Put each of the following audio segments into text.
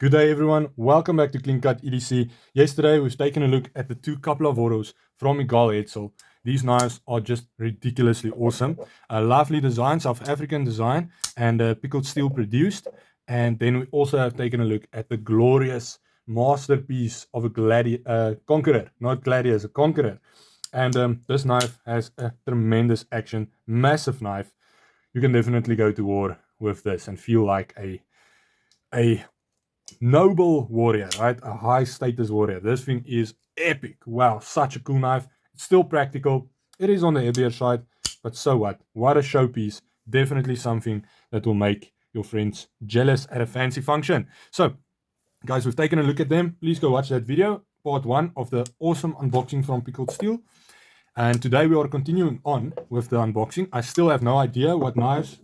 Good day everyone, welcome back to Clean Cut EDC. Yesterday we've taken a look at the two Kaplavoros from Miguel Hetzel. These knives are just ridiculously awesome. A lovely design, South African design, and pickled steel produced. And then we also have taken a look at the glorious masterpiece of a conqueror, not gladiator, a conqueror. And this knife has a tremendous action, massive knife. You can definitely go to war with this and feel like a noble warrior, right? A high status warrior. This thing is epic. Wow, such a cool knife. It's still practical. It is on the heavier side, but so what? What a showpiece. Definitely something that will make your friends jealous at a fancy function. So, guys, we've taken a look at them. Please go watch that video, part 1 of the awesome unboxing from Pickled Steel. And today we are continuing on with the unboxing. I still have no idea what knives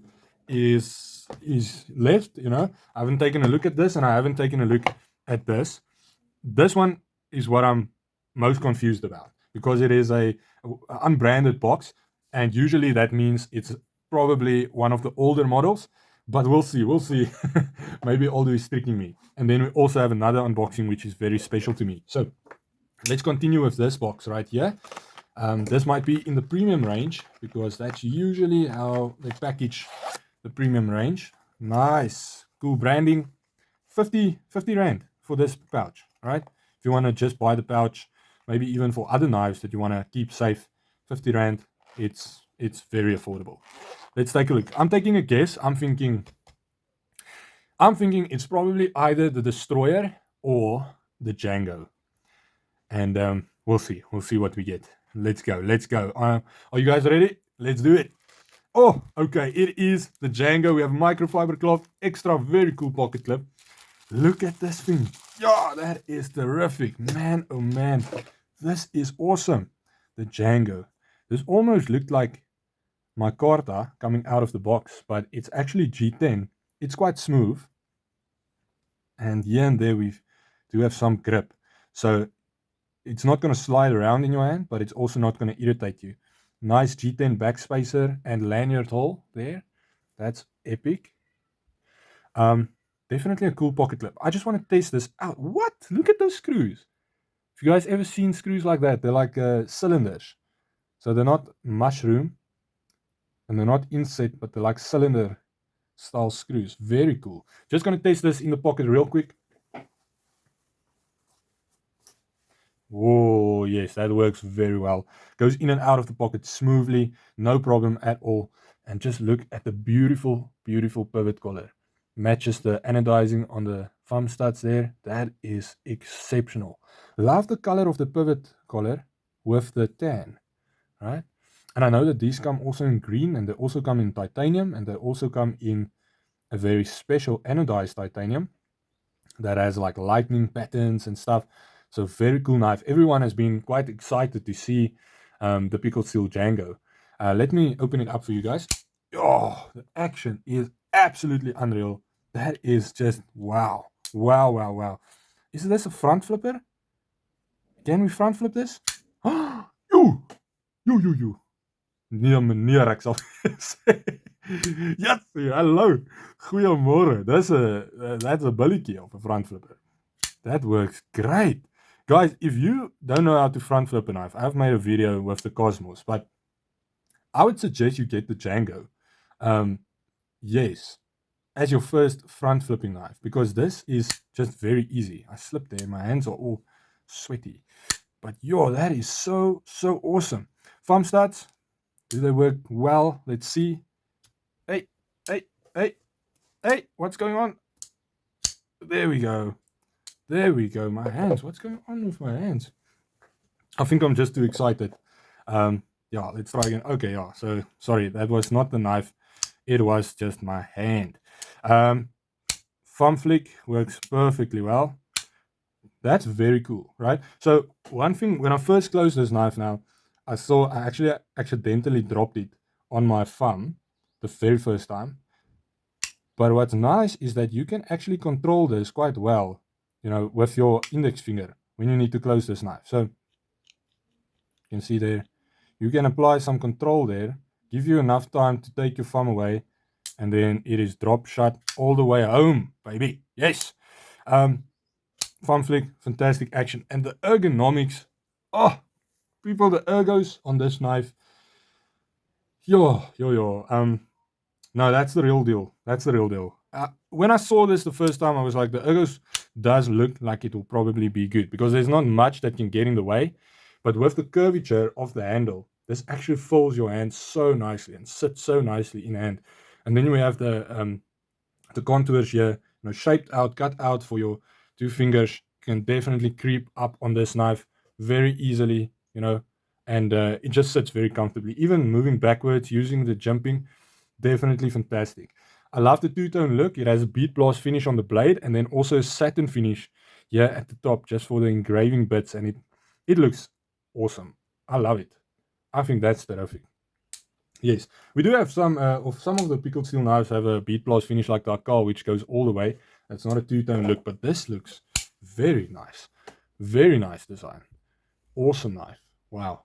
is left, I haven't taken a look at this, and I haven't taken a look at this. This one is what I'm most confused about, because it is a unbranded box, and usually that means it's probably one of the older models, but we'll see. Maybe older is tricking me. And then we also have another unboxing which is very special to me. So let's continue with this box right here. This might be in the premium range, because that's usually how they package the premium range. Nice, cool branding. 50 Rand for this pouch, right? If you want to just buy the pouch, maybe even for other knives that you want to keep safe, 50 Rand, it's very affordable. Let's take a look. I'm taking a guess. I'm thinking it's probably either the Destroyer or the Jango. And we'll see what we get. Let's go. Are you guys ready? Let's do it. Oh, okay, it is the Jango. We have microfiber cloth, extra, very cool pocket clip. Look at this thing. Yeah, that is terrific. Man, oh man, this is awesome. The Jango. This almost looked like my Carta coming out of the box, but it's actually G10. It's quite smooth. And here and there we do have some grip. So it's not going to slide around in your hand, but it's also not going to irritate you. Nice G10 backspacer and lanyard hole there. That's epic. Definitely a cool pocket clip. I just want to test this out. What? Look at those screws. If you guys ever seen screws like that, they're like cylinders. So they're not mushroom and they're not inset, but they're like cylinder style screws. Very cool. Just going to test this in the pocket real quick. Whoa, yes, that works very well. Goes in and out of the pocket smoothly, no problem at all. And just look at the beautiful, beautiful pivot collar. Matches the anodizing on the thumb studs there. That is exceptional. Love the color of the pivot collar with the tan, right? And I know that these come also in green, and they also come in titanium, and they also come in a very special anodized titanium that has like lightning patterns and stuff. So very cool knife. Everyone has been quite excited to see the Pickled Steel Jango. Let me open it up for you guys. Oh, the action is absolutely unreal. That is just wow. Wow. Is this a front flipper? Can we front flip this? Yo. Nee meneer, ek sal sê. Yes, hallo. Goeiemôre. That's a billetjie of a front flipper. That works great. Guys, if you don't know how to front flip a knife, I've made a video with the Cosmos, but I would suggest you get the Jango. Yes, as your first front flipping knife, because this is just very easy. I slipped there, my hands are all sweaty. But yo, that is so awesome. Thumb studs, do they work well? Let's see. Hey, what's going on? There we go. My hands. What's going on with my hands? I think I'm just too excited. Yeah, let's try again. Okay, yeah. So sorry, that was not the knife. It was just my hand. Thumb flick works perfectly well. That's very cool, right? So one thing, when I first closed this knife now, I actually accidentally dropped it on my thumb the very first time. But what's nice is that you can actually control this quite well, with your index finger when you need to close this knife. So you can see there, you can apply some control there, give you enough time to take your thumb away, and then it is drop shut all the way home, baby. Yes. Fun flick, fantastic action, and the ergonomics. Oh, people, the ergos on this knife. Yo. No, that's the real deal. That's the real deal. When I saw this the first time, I was like, the ergos does look like it will probably be good because there's not much that can get in the way. But with the curvature of the handle, this actually fills your hand so nicely and sits so nicely in hand. And then we have the contours here, shaped out, cut out for your two fingers. Can definitely creep up on this knife very easily, and it just sits very comfortably. Even moving backwards, using the jumping, definitely fantastic. I love the two-tone look. It has a bead blast finish on the blade and then also a satin finish here at the top just for the engraving bits, and it looks awesome. I love it. I think that's terrific. Yes, we do have some of the pickled steel knives have a bead blast finish like the Akal, which goes all the way. That's not a two-tone look, but this looks very nice. Very nice design. Awesome knife. Wow.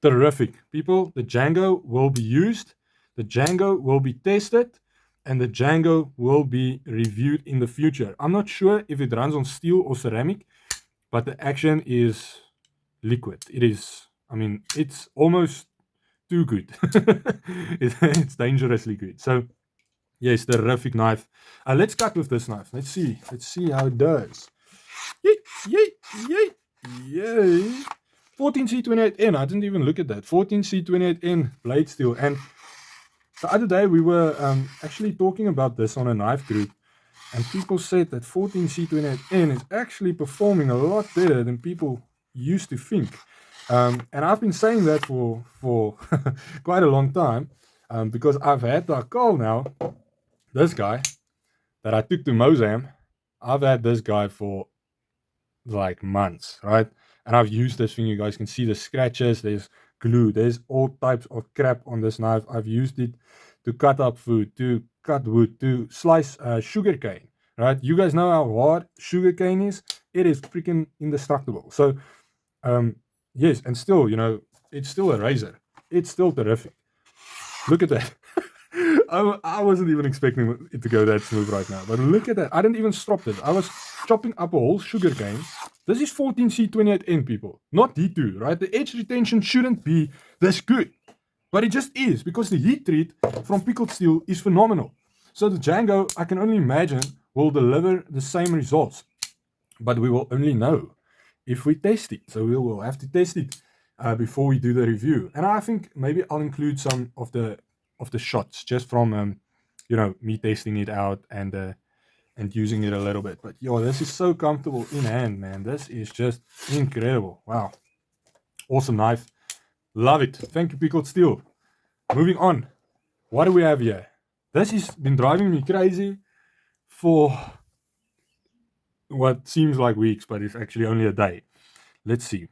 Terrific. People, the Jango will be used, the Jango will be tested, and the Jango will be reviewed in the future. I'm not sure if it runs on steel or ceramic, but the action is liquid. It's almost too good. It's dangerously good. So, yes, terrific knife. Let's cut with this knife. Let's see how it does. Yay. 14C28N. I didn't even look at that. 14C28N blade steel. And the other day we were actually talking about this on a knife group, and people said that 14C28N is actually performing a lot better than people used to think. And I've been saying that for quite a long time, because I've had the Akal now, this guy that I took to Mozam. I've had this guy for like months, right? And I've used this thing. You guys can see the scratches. There's glue. There's all types of crap on this knife. I've used it to cut up food, to cut wood, to slice sugar cane, right? You guys know how hard sugar cane is. It is freaking indestructible. So, yes, and still, it's still a razor. It's still terrific. Look at that. I wasn't even expecting it to go that smooth right now. But look at that. I didn't even stop this. I was chopping up a whole sugar cane. This is 14C28N, people. Not D2, right? The edge retention shouldn't be this good. But it just is, because the heat treat from pickled steel is phenomenal. So the Jango, I can only imagine, will deliver the same results. But we will only know if we test it. So we will have to test it before we do the review. And I think maybe I'll include some of the shots just from me testing it out and using it a little bit. But this is so comfortable in hand, man. This is just incredible. Wow, awesome knife. Love it. Thank you, Pickled Steel. Moving on, what do we have here? This has been driving me crazy for what seems like weeks, but it's actually only a day. Let's see.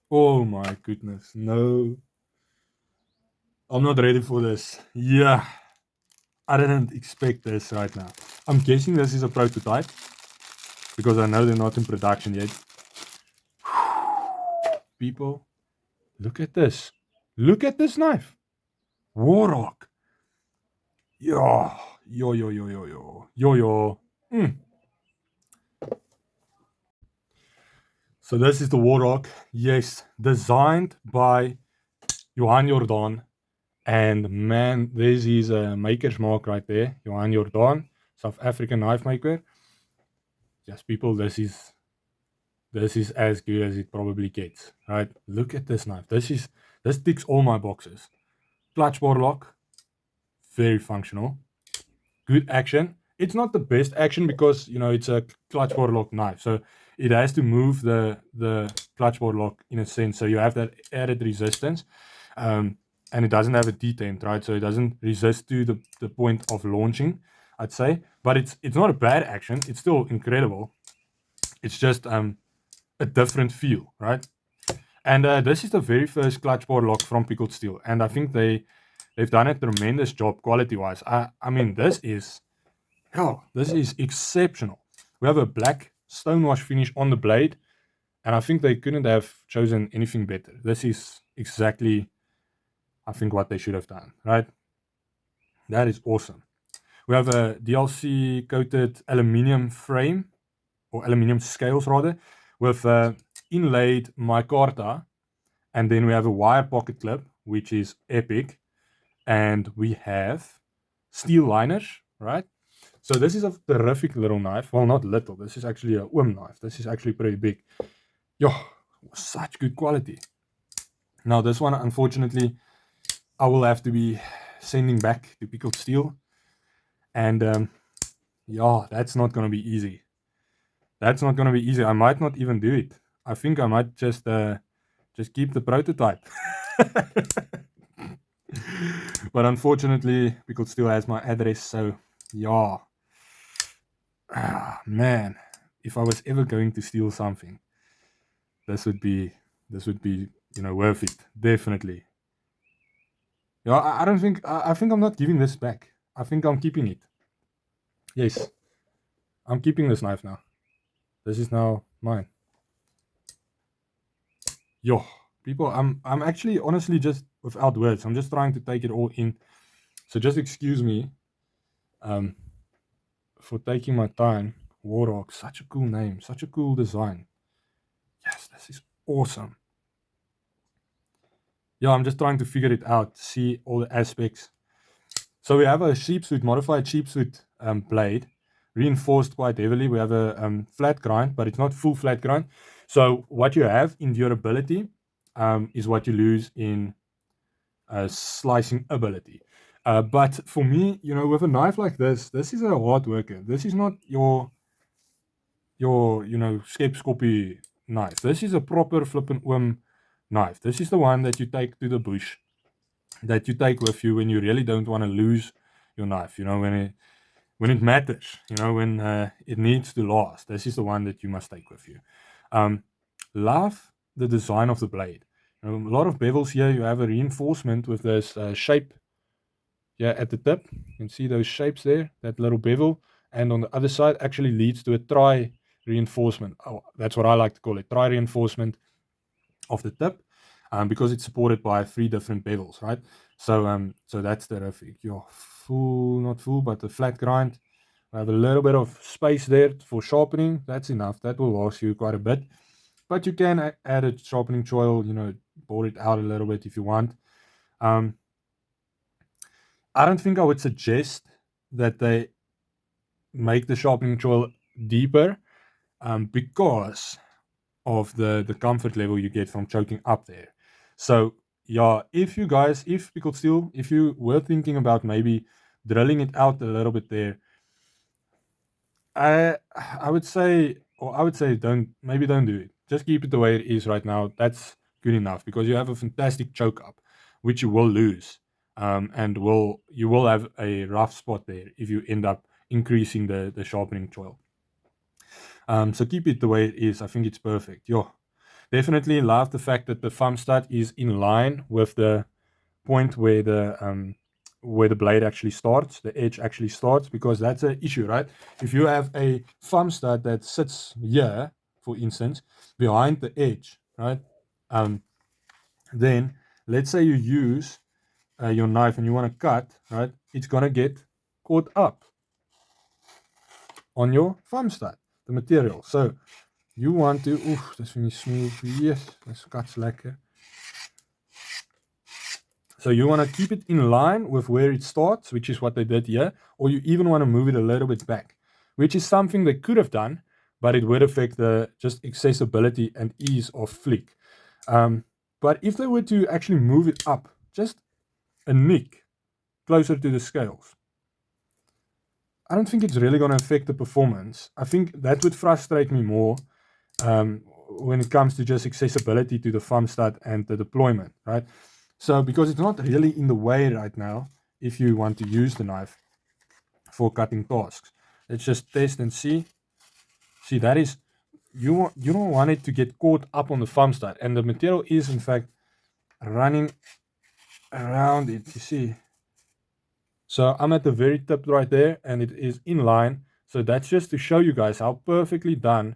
Oh my goodness, no. I'm not ready for this. Yeah, I didn't expect this right now. I'm guessing this is a prototype because I know they're not in production yet. People, look at this. Look at this knife. Warrock. Yo. So this is the Warrock. Yes, designed by Johan Jordan. And man, there's his maker's mark right there. Johan Jordan, South African knife maker. Yes, people, this is as good as it probably gets, right? Look at this knife. This ticks all my boxes. Clutch bar lock, very functional. Good action. It's not the best action because it's a clutch bar lock knife, so it has to move the clutch bar lock in a sense. So you have that added resistance, and it doesn't have a detent, right? So it doesn't resist to the point of launching, I'd say. But it's not a bad action. It's still incredible. It's just a different feel, right? And this is the very first clutch bar lock from Pickled Steel, and I think they've done a tremendous job quality-wise. I mean, this is exceptional. We have a black stonewash finish on the blade, and I think they couldn't have chosen anything better. This is exactly, I think, what they should have done, right? That is awesome. We have a DLC coated aluminium frame, or aluminium scales rather, with inlaid micarta, and then we have a wire pocket clip, which is epic, and we have steel liners, right? So this is a terrific little knife. Well, not little. This is actually a oom knife. This is actually pretty big. Yo, such good quality. Now this one, unfortunately, I will have to be sending back to Pickled Steel, and yeah, that's not gonna be easy. That's not gonna be easy. I might not even do it. I think I might just keep the prototype. But unfortunately, Pickled Steel has my address, so yeah. Man, if I was ever going to steal something, this would be worth it, definitely. Yeah, I don't think I think I'm not giving this back. I think I'm keeping it. Yes, I'm keeping this knife now. This is now mine. Yo, people, I'm actually honestly just without words. I'm just trying to take it all in. So just excuse me for taking my time. Warhawk, such a cool name, such a cool design. Yes, this is awesome. Yeah, I'm just trying to figure it out, see all the aspects. So we have a sheepswood, modified sheepswood blade, reinforced quite heavily. We have a flat grind, but it's not full flat grind. So what you have in durability is what you lose in slicing ability. But for me, with a knife like this is a hard worker. This is not your skepscopy knife. This is a proper flippin' oom knife. This is the one that you take to the bush, that you take with you when you really don't want to lose your knife. When it matters, when it needs to last. This is the one that you must take with you. Love the design of the blade. A lot of bevels here. You have a reinforcement with this shape. Yeah, at the tip, you can see those shapes there. That little bevel, and on the other side actually leads to a tri reinforcement. Oh, that's what I like to call it, tri reinforcement of the tip, because it's supported by 3 different bevels, right? So that's terrific. Your full, not full, but the flat grind. I have a little bit of space there for sharpening. That's enough. That will last you quite a bit. But you can add a sharpening choil, bore it out a little bit if you want. I don't think I would suggest that they make the sharpening choil deeper, because of the comfort level you get from choking up there. So yeah, if Pickled Steel, if you were thinking about maybe drilling it out a little bit there, I would say don't do it. Just keep it the way it is right now. That's good enough, because you have a fantastic choke up, which you will lose, and you will have a rough spot there if you end up increasing the sharpening choil. So keep it the way it is. I think it's perfect. Yo, definitely love the fact that the thumb stud is in line with the point where the blade actually starts, the edge actually starts, because that's an issue, right? If you have a thumb stud that sits here, for instance, behind the edge, right? Then let's say you use your knife and you want to cut, right? It's gonna get caught up on your thumb stud, the material. So you want to, dis vind jy smooth, yes, dis cuts lekker. So you want to keep it in line with where it starts, which is what they did here, or you even want to move it a little bit back, which is something they could have done, but it would affect the just accessibility and ease of flick. But if they were to actually move it up just a nick closer to the scales, I don't think it's really going to affect the performance. I think that would frustrate me more when it comes to just accessibility to the thumb stud and the deployment, right? So because it's not really in the way right now, if you want to use the knife for cutting tasks, let's just test and see. See, that is, you don't want it to get caught up on the thumb stud, and the material is in fact running around it. You see, so I'm at the very tip right there, and it is in line. So that's just to show you guys how perfectly done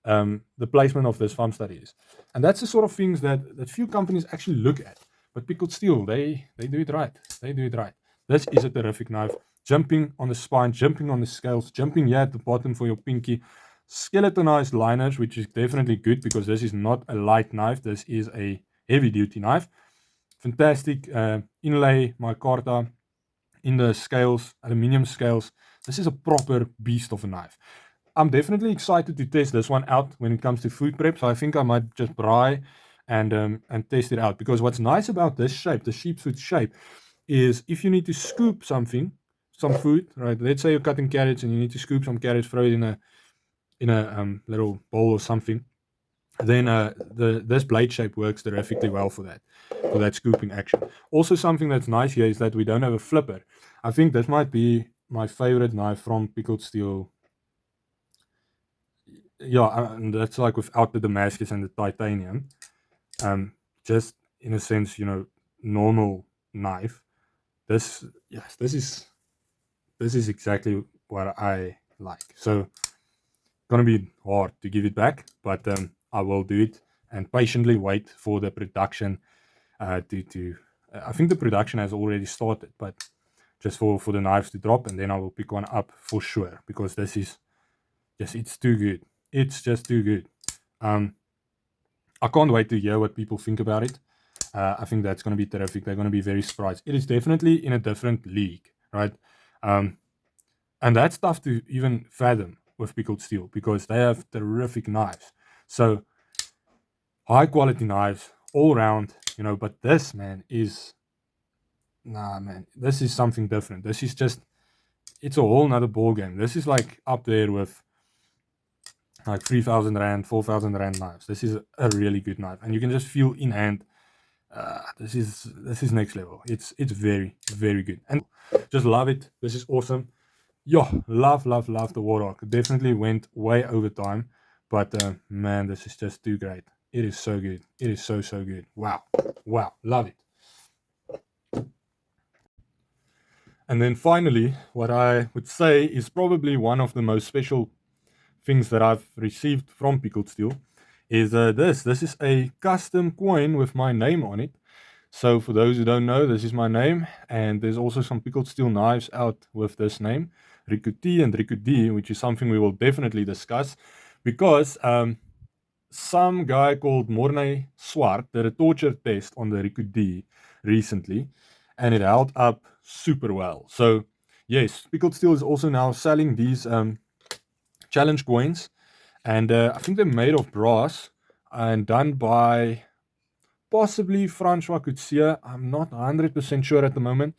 the placement of this thumb stud is. And that's the sort of things that few companies actually look at. But Pickled Steel, they do it right. They do it right. This is a terrific knife. jumping on the spine, jumping on the scales, jumping here at the bottom for your pinky. Skeletonized liners, which is definitely good because this is not a light knife. This is a heavy duty knife. Fantastic inlay micarta in the scales, aluminium scales. This is a proper beast of a knife. I'm definitely excited to test this one out when it comes to food prep. So I think I might just braai and test it out, because what's nice about this shape, the sheep's foot shape, is if you need to scoop something, some food, right? Let's say you're cutting carrots and you need to scoop some carrots, throw it in a little bowl or something. Then this blade shape works terrifically well for that scooping action. Also, something that's nice here is that we don't have a flipper. I think this might be my favorite knife from Pickled Steel. Yeah, and that's like without the Damascus and the titanium. Just in a sense, normal knife. This is exactly what I like. So gonna be hard to give it back, but I will do it and patiently wait for the production to I think the production has already started, but just for the knives to drop, and then I will pick one up for sure, because this is just, it's too good. It's just too good. I can't wait to hear what people think about it. I think that's going to be terrific. They're going to be very surprised. It is definitely in a different league, right? And that's tough to even fathom with Pickled Steel, because they have terrific knives. So high quality knives all around, but this, man, is, this is something different. This is just, it's a whole nother ball game. This is like up there with like 3,000 Rand, 4,000 Rand knives. This is a really good knife, and you can just feel in hand. This is next level. It's very, very good, and just love it. This is awesome. Yeah, love the Warhawk. Definitely went way over time, but man, this is just too great. It is so good. It is so good. Wow, love it. And then finally, what I would say is probably one of the most special things that I've received from Pickled Steel is this. This is a custom coin with my name on it. So for those who don't know, this is my name, and there's also some Pickled Steel knives out with this name, Riku T and Riku D, which is something we will definitely discuss, because some guy called Mornay Swart did a torture test on the Riku D recently, and it held up super well. So yes, Pickled Steel is also now selling these challenge coins, and I think they're made of brass and done by possibly Francois Coetzee. I'm not 100% sure at the moment,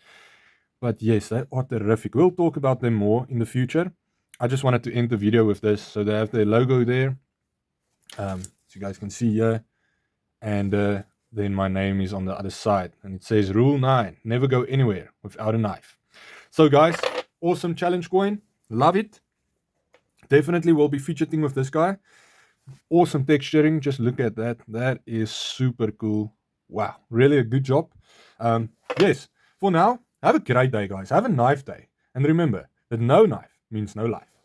but yes, they are terrific. We'll talk about them more in the future. I just wanted to end the video with this. So they have their logo there, so you guys can see here, and then my name is on the other side, and it says Rule 9, never go anywhere without a knife. So guys, awesome challenge coin, love it. Definitely will be featuring with this guy. Awesome texturing, just look at that. That is super cool. Wow, really a good job. Yes, for now, have a great day, guys. Have a knife day. And remember that no knife means no life.